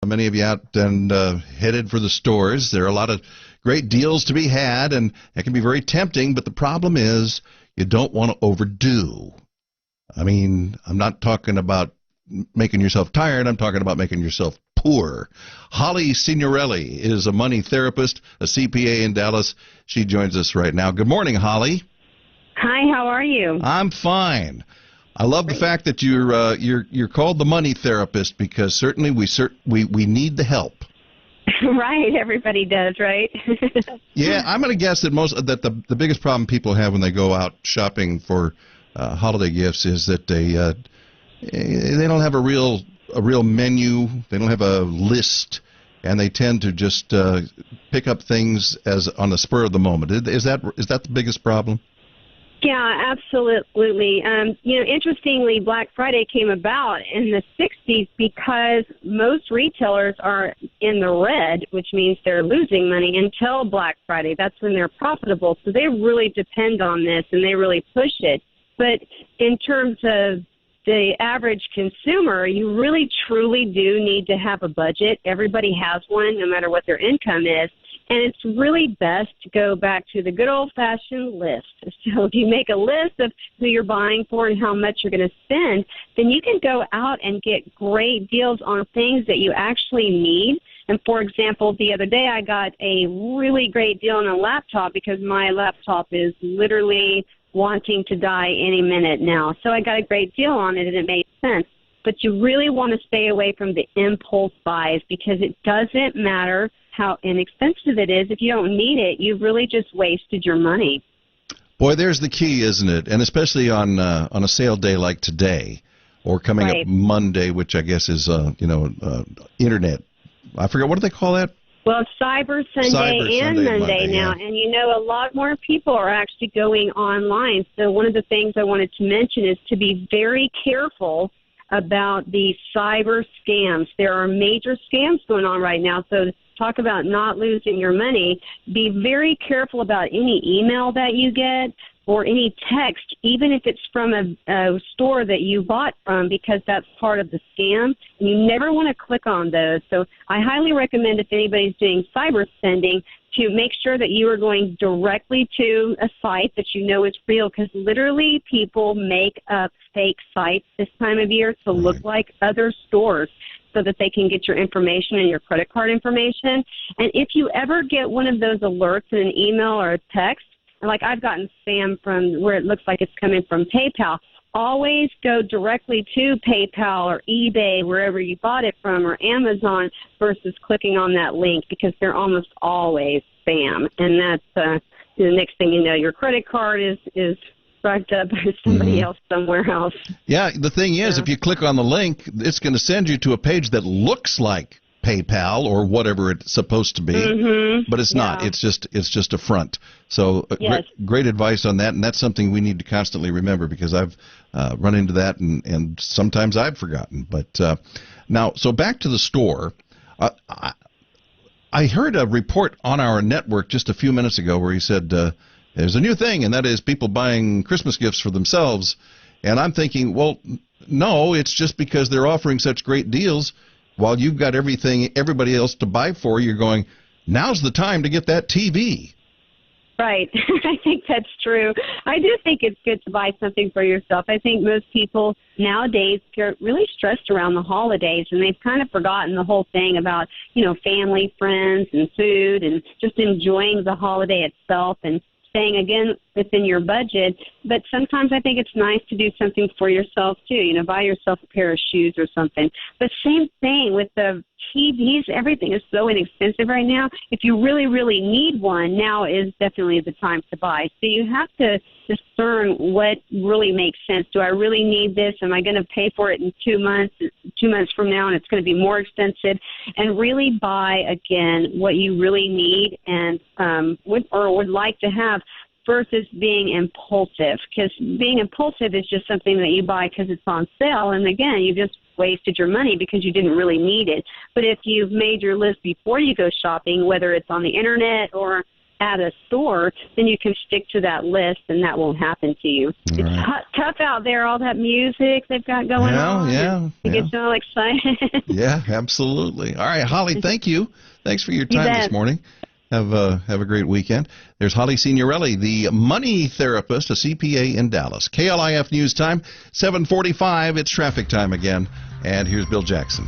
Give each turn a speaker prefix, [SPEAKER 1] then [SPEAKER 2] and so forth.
[SPEAKER 1] many of you out and headed for the stores. There are a lot of great deals to be had, and it can be very tempting, but the problem is you don't want to overdo. I mean, I'm not talking about making yourself tired. I'm talking about making yourself poor. Holly Signorelli is a money therapist, a CPA in Dallas. She joins us right now. Good morning, Holly.
[SPEAKER 2] Hi, how are you?
[SPEAKER 1] I'm fine. I love the fact that you're called the money therapist, because certainly we need the help.
[SPEAKER 2] Right, everybody does, right?
[SPEAKER 1] Yeah, I'm going to guess that the biggest problem people have when they go out shopping for holiday gifts is that they don't have a real menu. They don't have a list, and they tend to just pick up things as on the spur of the moment. Is that the biggest problem?
[SPEAKER 2] Yeah, absolutely. Interestingly, Black Friday came about in the 60s because most retailers are in the red, which means they're losing money until Black Friday. That's when they're profitable. So they really depend on this, and they really push it. But in terms of the average consumer, you really, truly do need to have a budget. Everybody has one, no matter what their income is. And it's really best to go back to the good old-fashioned list. So if you make a list of who you're buying for and how much you're going to spend, then you can go out and get great deals on things that you actually need. And, for example, the other day I got a really great deal on a laptop because my laptop is literally wanting to die any minute now. So I got a great deal on it, and it made sense. But you really want to stay away from the impulse buys, because it doesn't matter how inexpensive it is. If you don't need it, you've really just wasted your money.
[SPEAKER 1] Boy, there's the key, isn't it? And especially on a sale day like today, or coming up Monday, which I guess is internet. I forget, what do they call that?
[SPEAKER 2] Well, it's Cyber Sunday and Monday now, yeah. And a lot more people are actually going online. So one of the things I wanted to mention is to be very careful about the cyber scams. There are major scams going on right now. So talk about not losing your money. Be very careful about any email that you get or any text, even if it's from a store that you bought from, because that's part of the scam. And you never want to click on those. So I highly recommend, if anybody's doing cyber spending, to make sure that you are going directly to a site that you know is real, because literally people make up fake sites this time of year to look like other stores, so that they can get your information and your credit card information. And if you ever get one of those alerts in an email or a text, like I've gotten spam from where it looks like it's coming from PayPal, always go directly to PayPal or eBay, wherever you bought it from, or Amazon, versus clicking on that link, because they're almost always spam. And that's the next thing you know, your credit card is swiped up by somebody else somewhere else.
[SPEAKER 1] Yeah, the thing is, if you click on the link, it's going to send you to a page that looks like PayPal or whatever it's supposed to be, but it's not. It's just a front. So great advice on that, and that's something we need to constantly remember, because I've run into that, and sometimes I've forgotten. But now, so back to the store. I heard a report on our network just a few minutes ago where he said there's a new thing, and that is people buying Christmas gifts for themselves. And I'm thinking, well, no, it's just because they're offering such great deals. While you've got everybody else to buy for, you're going, now's the time to get that TV.
[SPEAKER 2] Right. I think that's true. I do think it's good to buy something for yourself. I think most people nowadays get really stressed around the holidays, and they've kind of forgotten the whole thing about, family, friends, and food, and just enjoying the holiday itself and staying, again, within your budget. But sometimes I think it's nice to do something for yourself, too. Buy yourself a pair of shoes or something. But same thing with the TVs. Everything is so inexpensive right now. If you really, really need one, now is definitely the time to buy. So you have to discern what really makes sense. Do I really need this? Am I going to pay for it in 2 months from now, and it's going to be more expensive? And really buy, again, what you really need and would like to have, versus being impulsive, because being impulsive is just something that you buy because it's on sale, and again, you just wasted your money because you didn't really need it. But if you've made your list before you go shopping, whether it's on the internet or at a store, then you can stick to that list, and that won't happen to you.
[SPEAKER 1] All
[SPEAKER 2] It's
[SPEAKER 1] right.
[SPEAKER 2] tough out there, all that music they've got going on.
[SPEAKER 1] Yeah.
[SPEAKER 2] It gets you all excited.
[SPEAKER 1] Yeah, absolutely. All right, Holly, thank you. Thanks for your
[SPEAKER 2] You
[SPEAKER 1] time
[SPEAKER 2] bet.
[SPEAKER 1] this morning. Have a great weekend. There's Holly Signorelli, the money therapist, a CPA in Dallas. KLIF News Time, 7:45. It's traffic time again. And here's Bill Jackson.